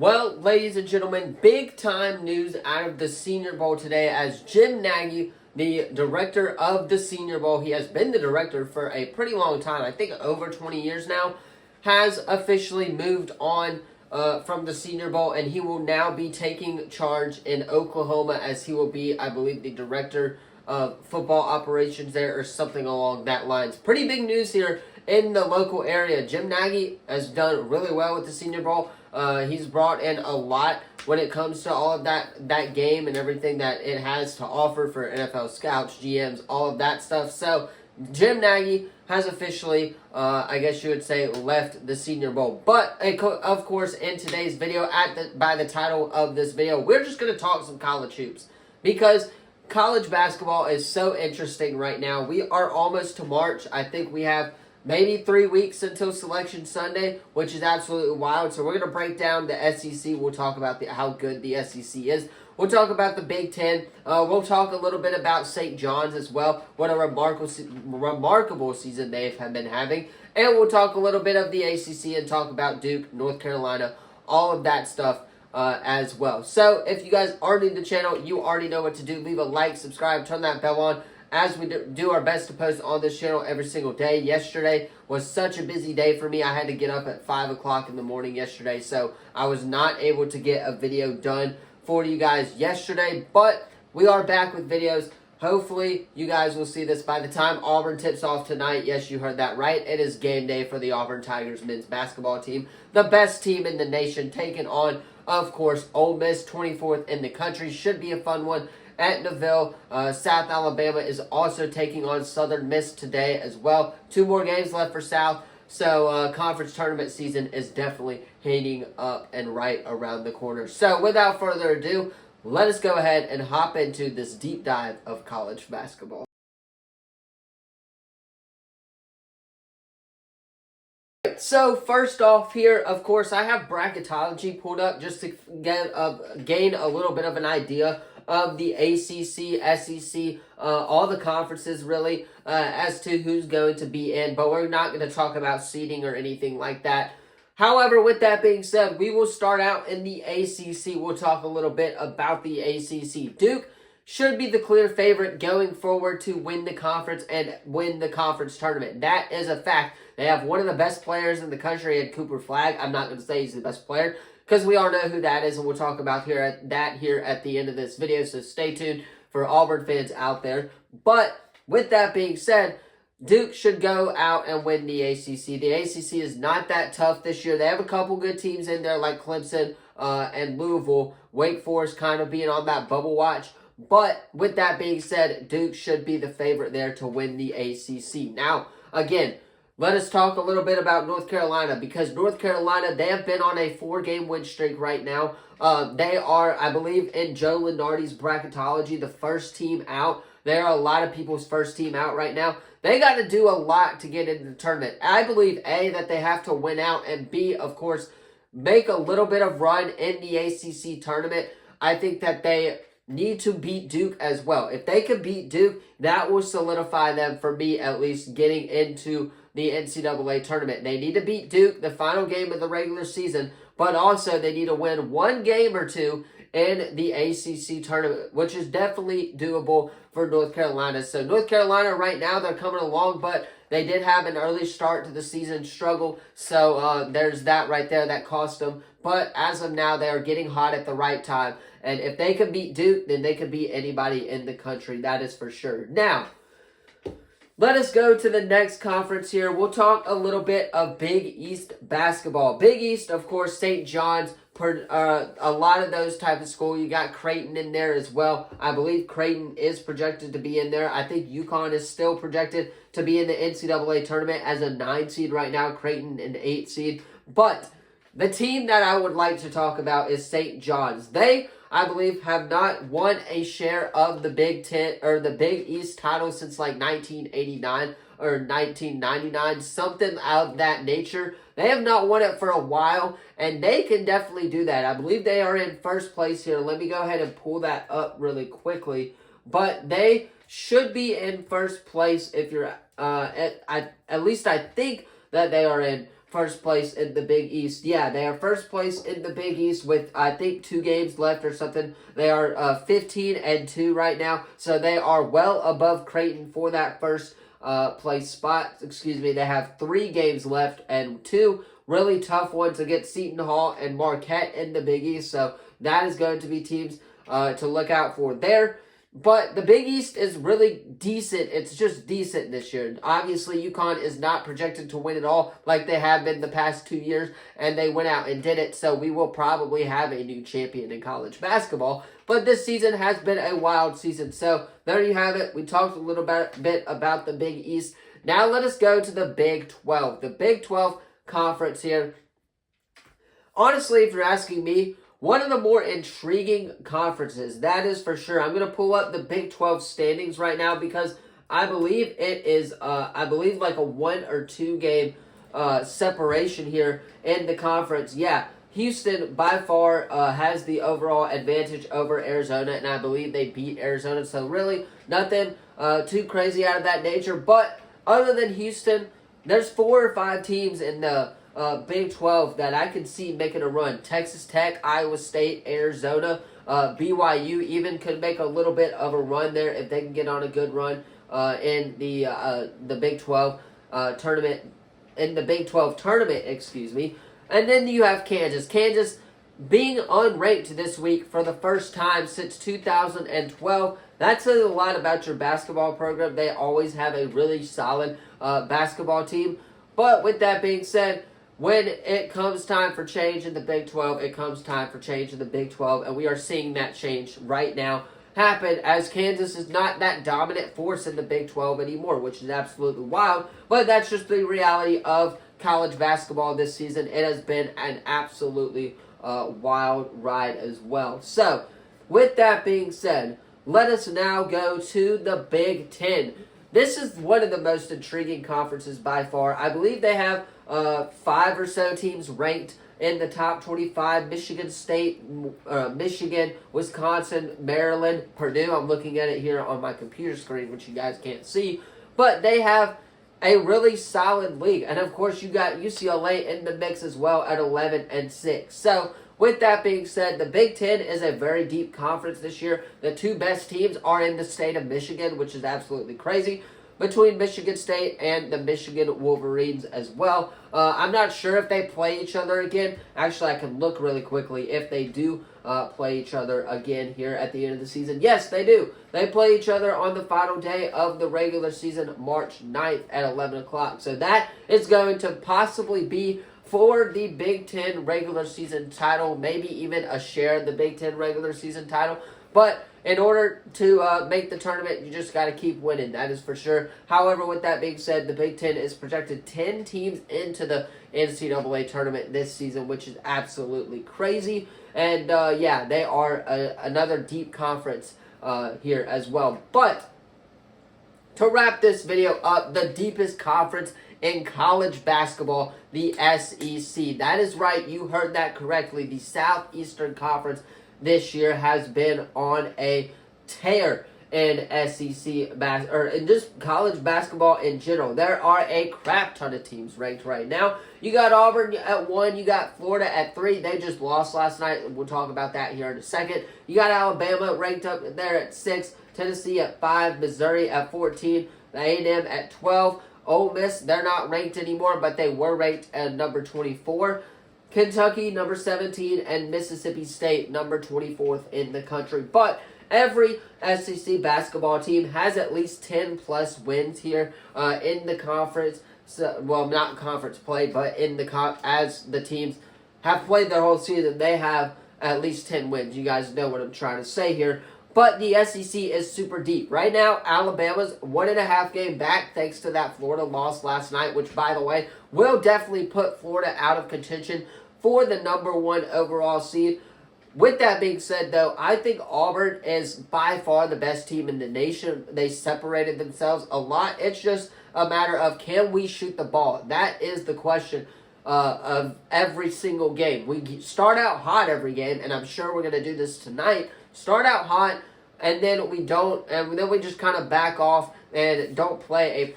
Well, ladies and gentlemen, big time news out of the Senior Bowl today as Jim Nagy, the director of the Senior Bowl, he has been the director for a pretty long time, I think over 20 years now, has officially moved on from the Senior Bowl, and he will now be taking charge in Oklahoma as he will be, I believe, the director of football operations there or something along that lines. Pretty big news here in the local area. Jim Nagy has done really well with the Senior Bowl. He's brought in a lot when it comes to all of that game and everything that it has to offer for NFL scouts, GMs, all of that stuff. So Jim Nagy has officially, I guess you would say, left the Senior Bowl. But, of course, in today's video, by the title of this video, we're just going to talk some college hoops. Because college basketball is so interesting right now. We are almost to March. I think we have maybe 3 weeks until Selection Sunday, which is absolutely wild. So we're going to break down the SEC. We'll talk about how good the SEC is. We'll talk about the Big Ten. We'll talk a little bit about St. John's as well. What a remarkable season they have been having. And we'll talk a little bit of the ACC and talk about Duke, North Carolina, all of that stuff as well. So if you guys are new to the channel, you already know what to do. Leave a like, subscribe, turn that bell on, as we do our best to post on this channel every single day. Yesterday was such a busy day for me. I had to get up at 5 o'clock in the morning yesterday, so I was not able to get a video done for you guys yesterday, but we are back with videos. Hopefully, you guys will see this by the time Auburn tips off tonight. Yes, you heard that right. It is game day for the Auburn Tigers men's basketball team. The best team in the nation, taking on, of course, Ole Miss, 24th in the country. Should be a fun one at Neville. South Alabama is also taking on Southern Miss today as well. 2 more games left for South. So conference tournament season is definitely heating up and right around the corner. So without further ado, let us go ahead and hop into this deep dive of college basketball. So first off here, of course, I have bracketology pulled up just to gain a little bit of an idea of the ACC, SEC, all the conferences really, as to who's going to be in. But we're not going to talk about seeding or anything like that. However, with that being said, we will start out in the ACC. We'll talk a little bit about the ACC. Duke should be the clear favorite going forward to win the conference and win the conference tournament. That is a fact. They have one of the best players in the country in Cooper Flagg. I'm not going to say he's the best player because we all know who that is, and we'll talk about here at the end of this video, so stay tuned for Auburn fans out there. But with that being said, Duke should go out and win the ACC. The ACC is not that tough this year. They have a couple good teams in there like Clemson and Louisville. Wake Forest kind of being on that bubble watch. But with that being said, Duke should be the favorite there to win the ACC. Now, again, let us talk a little bit about North Carolina, because North Carolina, they have been on a 4-game win streak right now. They are, I believe, in Joe Lunardi's bracketology, the first team out. They are a lot of people's first team out right now. They got to do a lot to get into the tournament. I believe, A, that they have to win out, and B, of course, make a little bit of run in the ACC tournament. I think that they need to beat Duke as well. If they can beat Duke, that will solidify them, for me at least, getting into the NCAA tournament. They need to beat Duke, the final game of the regular season, but also they need to win 1 game or 2 in the ACC tournament, which is definitely doable for North Carolina. So North Carolina right now, they're coming along, but they did have an early start to the season struggle. So there's that right there that cost them. But as of now, they are getting hot at the right time. And if they can beat Duke, then they can beat anybody in the country. That is for sure. Now, let us go to the next conference here. We'll talk a little bit of Big East basketball. Big East, of course, St. John's, a lot of those type of school. You got Creighton in there as well. I believe Creighton is projected to be in there. I think UConn is still projected to be in the NCAA tournament as a 9 seed right now. Creighton an 8 seed. But the team that I would like to talk about is St. John's. They, I believe, have not won a share of the Big Ten or the Big East title since like 1989 or 1999, something of that nature. They have not won it for a while, and they can definitely do that. I believe they are in first place here. Let me go ahead and pull that up really quickly. But they should be in first place if you're, at least I think that they are in first place in the Big East. Yeah, they are first place in the Big East with, I think, 2 games left or something. They are 15-2 right now, so they are well above Creighton for that first place spot. Excuse me, they have 3 games left and 2 really tough ones against Seton Hall and Marquette in the Big East, so that is going to be teams to look out for there. But the Big East is really decent. It's just decent this year. Obviously, UConn is not projected to win it all like they have been the past 2 years, and they went out and did it, so we will probably have a new champion in college basketball. But this season has been a wild season. So there you have it. We talked a little bit about the Big East. Now let us go to the Big 12. The Big 12 conference here. Honestly, if you're asking me, one of the more intriguing conferences, that is for sure. I'm going to pull up the Big 12 standings right now because I believe it is, like a 1 or 2 game separation here in the conference. Yeah, Houston by far has the overall advantage over Arizona, and I believe they beat Arizona. So really nothing too crazy out of that nature. But other than Houston, there's 4 or 5 teams in the Big 12 that I can see making a run. Texas Tech, Iowa State, Arizona, BYU even could make a little bit of a run there if they can get on a good run in the Big 12 tournament. In the Big 12 tournament, excuse me. And then you have Kansas. Kansas being unranked this week for the first time since 2012. That says a lot about your basketball program. They always have a really solid basketball team. But with that being said, when it comes time for change in the Big 12, it comes time for change in the Big 12, and we are seeing that change right now happen as Kansas is not that dominant force in the Big 12 anymore, which is absolutely wild, but that's just the reality of college basketball this season. It has been an absolutely wild ride as well. So, with that being said, let us now go to the Big 10. This is one of the most intriguing conferences by far. I believe they have 5 or so teams ranked in the top 25. Michigan State, Michigan, Wisconsin, Maryland, Purdue. I'm looking at it here on my computer screen, which you guys can't see. But they have a really solid league. And, of course, you got UCLA in the mix as well at 11-6. So, with that being said, the Big Ten is a very deep conference this year. The 2 best teams are in the state of Michigan, which is absolutely crazy, between Michigan State and the Michigan Wolverines as well. I'm not sure if they play each other again. Actually, I can look really quickly if they do play each other again here at the end of the season. Yes, they do. They play each other on the final day of the regular season, March 9th at 11 o'clock. So that is going to possibly be for the Big Ten regular season title, maybe even a share of the Big Ten regular season title. But in order to make the tournament, you just got to keep winning. That is for sure. However, with that being said, the Big Ten is projected 10 teams into the NCAA tournament this season, which is absolutely crazy. And, yeah, they are another deep conference here as well. But to wrap this video up, the deepest conference in college basketball, the SEC. That is right. You heard that correctly. The Southeastern Conference this year has been on a tear in SEC or in just college basketball in general. There are a crap ton of teams ranked right now. You got Auburn at 1. You got Florida at 3. They just lost last night. We'll talk about that here in a second. You got Alabama ranked up there at 6. Tennessee at 5. Missouri at 14. A&M at 12. Ole Miss, they're not ranked anymore, but they were ranked at number 24. Kentucky, number 17, and Mississippi State, number 24th in the country. But every SEC basketball team has at least 10-plus wins here in the conference. So, well, not conference play, but in the as the teams have played their whole season, they have at least 10 wins. You guys know what I'm trying to say here. But the SEC is super deep. Right now, Alabama's 1.5 game back thanks to that Florida loss last night, which, by the way, will definitely put Florida out of contention for the number 1 overall seed. With that being said, though, I think Auburn is by far the best team in the nation. They separated themselves a lot. It's just a matter of, can we shoot the ball? That is the question of every single game. We start out hot every game, and I'm sure we're going to do this tonight. Start out hot, and then we don't, and then we just kind of back off and don't play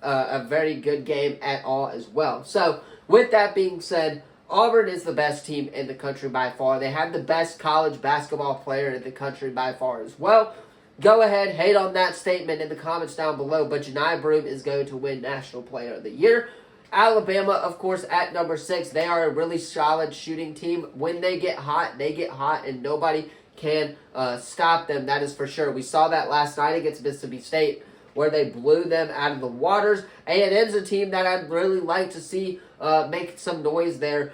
a very good game at all as well. So with that being said, Auburn is the best team in the country by far. They have the best college basketball player in the country by far as well. Go ahead, hate on that statement in the comments down below, but Johni Broome is going to win National Player of the Year. Alabama, of course, at number 6. They are a really solid shooting team. When they get hot, and nobody can stop them. That is for sure. We saw that last night against Mississippi State, where they blew them out of the waters. A&M's a team that I'd really like to see make some noise there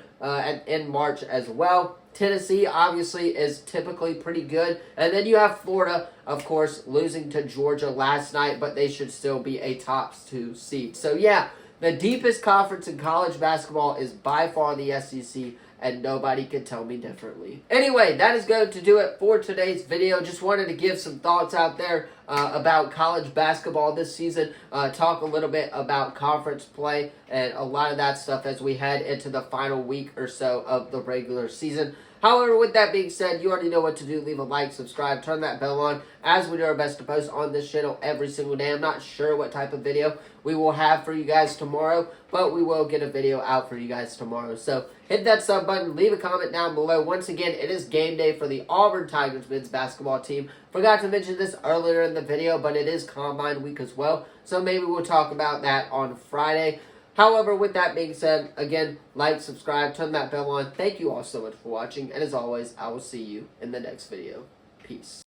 in March as well. Tennessee, obviously, is typically pretty good. And then you have Florida, of course, losing to Georgia last night, but they should still be a top 2 seed. So, yeah, the deepest conference in college basketball is by far the SEC, and nobody can tell me differently. Anyway, that is going to do it for today's video. Just wanted to give some thoughts out there about college basketball this season, talk a little bit about conference play, and a lot of that stuff as we head into the final week or so of the regular season. However, with that being said, you already know what to do. Leave a like, subscribe, turn that bell on, as we do our best to post on this channel every single day. I'm not sure what type of video we will have for you guys tomorrow, but we will get a video out for you guys tomorrow. So hit that sub button, leave a comment down below. Once again, it is game day for the Auburn Tigers men's basketball team. Forgot to mention this earlier in the video, but it is Combine week as well, so maybe we'll talk about that on Friday. However, with that being said, again, like, subscribe, turn that bell on. Thank you all so much for watching, and as always, I will see you in the next video. Peace.